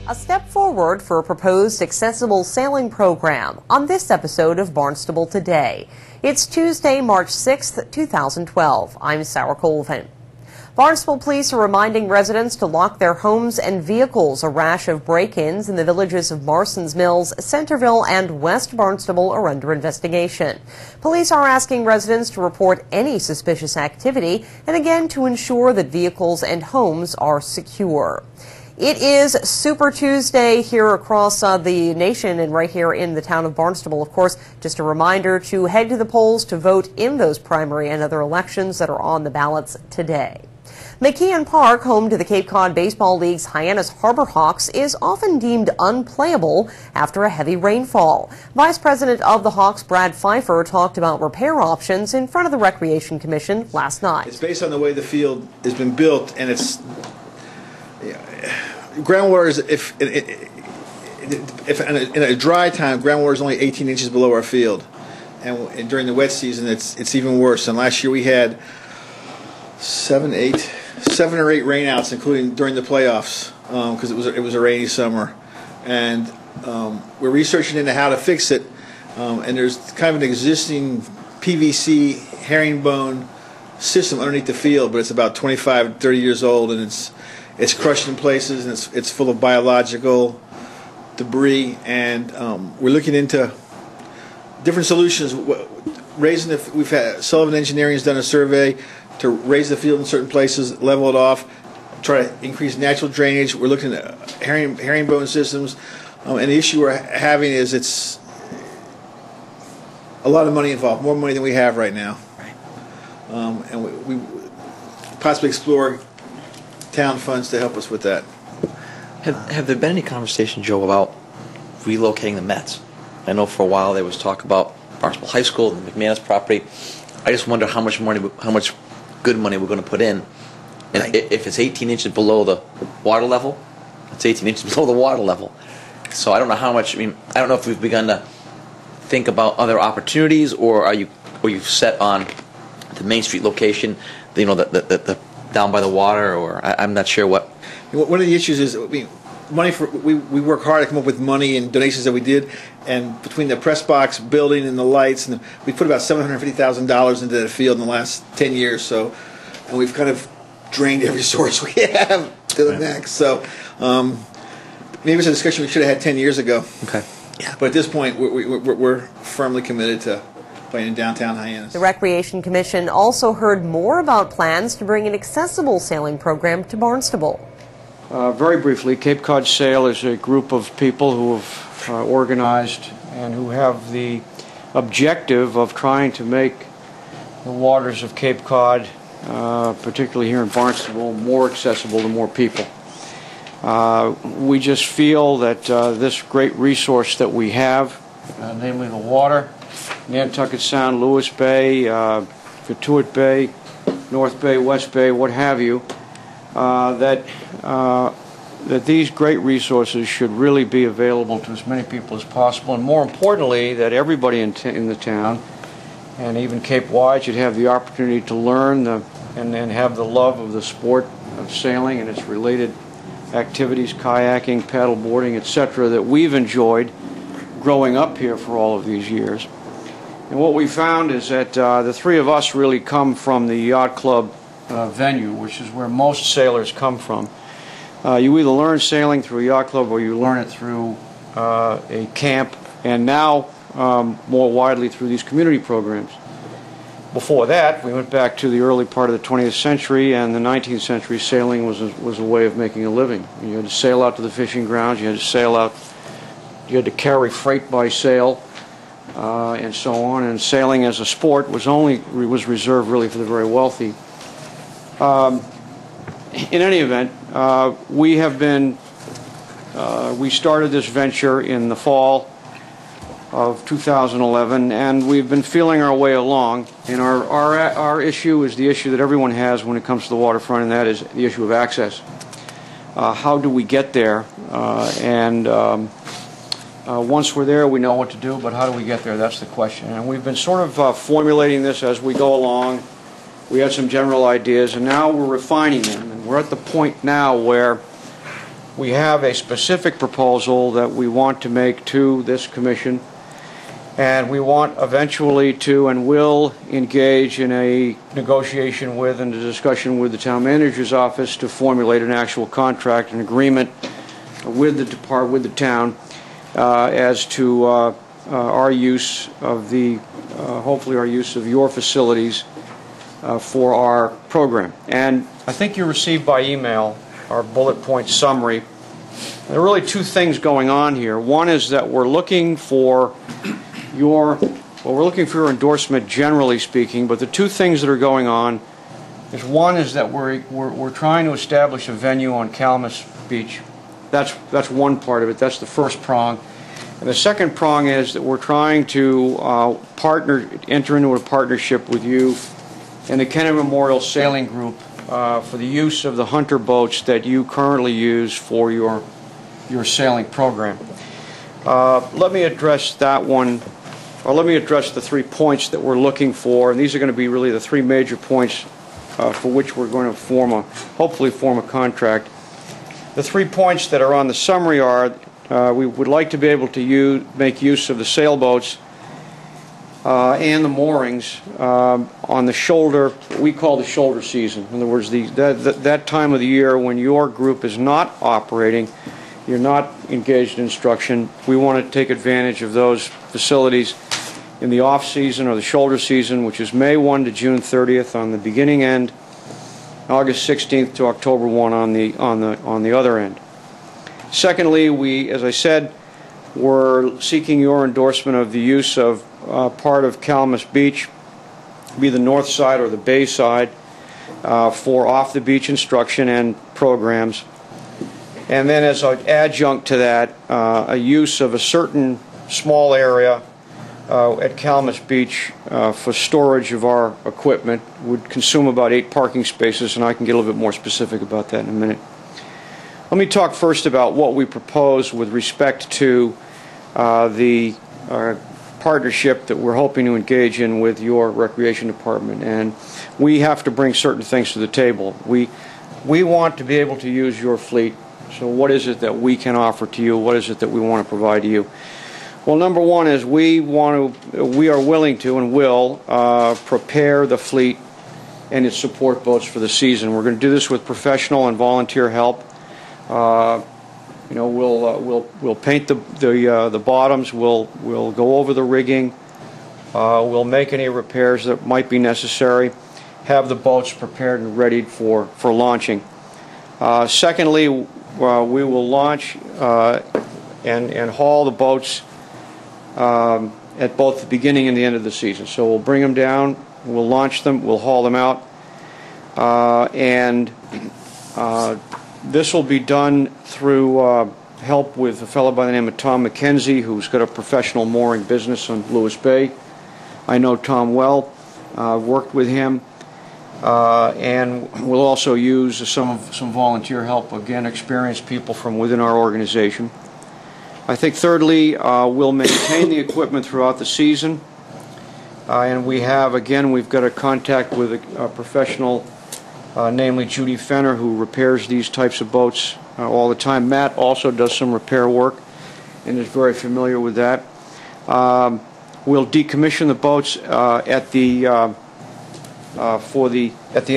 A step forward for a proposed accessible sailing program on this episode of Barnstable Today. It's Tuesday, March 6th, 2012. I'm Sarah Colvin. Barnstable police are reminding residents to lock their homes and vehicles. A rash of break-ins in the villages of Marston's Mills, Centerville, and West Barnstable are under investigation. Police are asking residents to report any suspicious activity and again to ensure that vehicles and homes are secure. It is Super Tuesday here across the nation and right here in the town of Barnstable. Of course, just a reminder to head to the polls to vote in those primary and other elections that are on the ballots today. McKeon Park, home to the Cape Cod Baseball League's Hyannis Harbor Hawks, is often deemed unplayable after a heavy rainfall. Vice President of the Hawks, Brad Pfeiffer, talked about repair options in front of the Recreation Commission last night. It's based on the way the field has been built, and it's groundwater is if in a dry time, groundwater is only 18 inches below our field, and during the wet season, it's even worse. And last year we had 7 or 8 rainouts, including during the playoffs, because it was a rainy summer, and we're researching into how to fix it. And there's kind of an existing PVC herringbone system underneath the field, but it's about 25, 30 years old, and it's crushed in places, and it's full of biological debris, and we're looking into different solutions. We've had Sullivan Engineering has done a survey to raise the field in certain places, level it off, try to increase natural drainage. We're looking at herringbone systems, and the issue we're having is it's a lot of money involved, more money than we have right now. Right. And we possibly explore town funds to help us with that. Have there been any conversation, Joe, about relocating the Mets? I know for a while there was talk about Barnstable High School, the McManus property. I just wonder how much good money we're going to put in. And Right. if it's 18 inches below the water level, it's 18 inches below the water level. So I don't know how much. I mean, I don't know if we've begun to think about other opportunities, or are you set on the Main Street location? You know, the down by the water, or I'm not sure what. One of the issues is we work hard to come up with money and donations that we did, and between the press box building and the lights, and we put about $750,000 into the field in the last 10 years. So, and we've kind of drained every source we have to the next. So, maybe it's a discussion we should have had 10 years ago. Okay. Yeah. But at this point, we're firmly committed to playing in downtown Hyannis. The Recreation Commission also heard more about plans to bring an accessible sailing program to Barnstable. Very briefly, Cape Cod Sail is a group of people who have organized and who have the objective of trying to make the waters of Cape Cod, particularly here in Barnstable, more accessible to more people. We just feel that this great resource that we have, namely the water, Nantucket Sound, Lewis Bay, Gratuit Bay, North Bay, West Bay, what have you, that these great resources should really be available to as many people as possible, and more importantly, that everybody in the town, and even Cape Wide, should have the opportunity to learn and have the love of the sport of sailing and its related activities, kayaking, paddle boarding, etc., that we've enjoyed growing up here for all of these years. And what we found is that the three of us really come from the yacht club venue, which is where most sailors come from. You either learn sailing through a yacht club or you learn it through a camp, and now more widely through these community programs. Before that, we went back to the early part of the 20th century, and the 19th century sailing was a way of making a living. You had to sail out to the fishing grounds, you had to sail out, you had to carry freight by sail, and so on, and sailing as a sport was reserved really for the very wealthy. In any event, we started this venture in the fall of 2011, and we've been feeling our way along. And our issue is the issue that everyone has when it comes to the waterfront, and that is the issue of access. How do we get there? Once we're there, we know what to do, but how do we get there? That's the question. And we've been sort of formulating this as we go along. We had some general ideas, and now we're refining them. And we're at the point now where we have a specific proposal that we want to make to this commission, and we want eventually to and will engage in a negotiation with and a discussion with the town manager's office to formulate an actual contract, an agreement with the town as to our use of the hopefully our use of your facilities for our program. And I think you received by email our bullet point summary. There are really two things going on here. One is that we're looking for your endorsement, generally speaking, but the two things that are going on is, one is that we're trying to establish a venue on Calamus Beach. That's one part of it. That's the first prong. And the second prong is that we're trying to enter into a partnership with you and the Kennedy Memorial Sailing Group for the use of the Hunter boats that you currently use for your sailing program. Let me address that one, or let me address the 3 points that we're looking for, and these are going to be really the 3 major points for which we're going to hopefully form a contract. The 3 points that are on the summary are we would like to be able to make use of the sailboats and the moorings on the shoulder, what we call the shoulder season. In other words, that time of the year when your group is not operating, you're not engaged in instruction. We want to take advantage of those facilities in the off season or the shoulder season, which is May 1 to June 30th on the beginning end, August 16th to October 1 on the other end. Secondly, as I said, we're seeking your endorsement of the use of part of Calamus Beach, be the north side or the bay side, for off-the-beach instruction and programs. And then as an adjunct to that, a use of a certain small area at Calamus Beach for storage of our equipment would consume about 8 parking spaces, and I can get a little bit more specific about that in a minute. Let me talk first about what we propose with respect to the partnership that we're hoping to engage in with your recreation department. And we have to bring certain things to the table. We want to be able to use your fleet. So what is it that we can offer to you? What is it that we want to provide to you? Well, number one is we are willing to and will prepare the fleet and its support boats for the season. We're going to do this with professional and volunteer help. We'll paint the bottoms. We'll go over the rigging. We'll make any repairs that might be necessary. Have the boats prepared and ready for launching. Secondly, we will launch and haul the boats at both the beginning and the end of the season. So we'll bring them down, we'll launch them, we'll haul them out, and this will be done through help with a fellow by the name of Tom McKenzie, who's got a professional mooring business on Lewis Bay. I know Tom well. I've worked with him. And we'll also use some volunteer help, again, experienced people from within our organization. I think thirdly, we'll maintain the equipment throughout the season. And we've got a contact with a professional, namely Judy Fenner, who repairs these types of boats all the time. Matt also does some repair work and is very familiar with that. We'll decommission the boats at the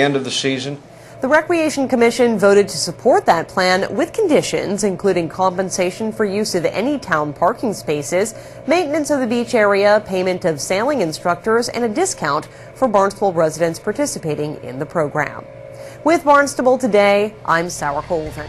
end of the season. The Recreation Commission voted to support that plan with conditions including compensation for use of any town parking spaces, maintenance of the beach area, payment of sailing instructors, and a discount for Barnstable residents participating in the program. With Barnstable Today, I'm Sarah Colvin.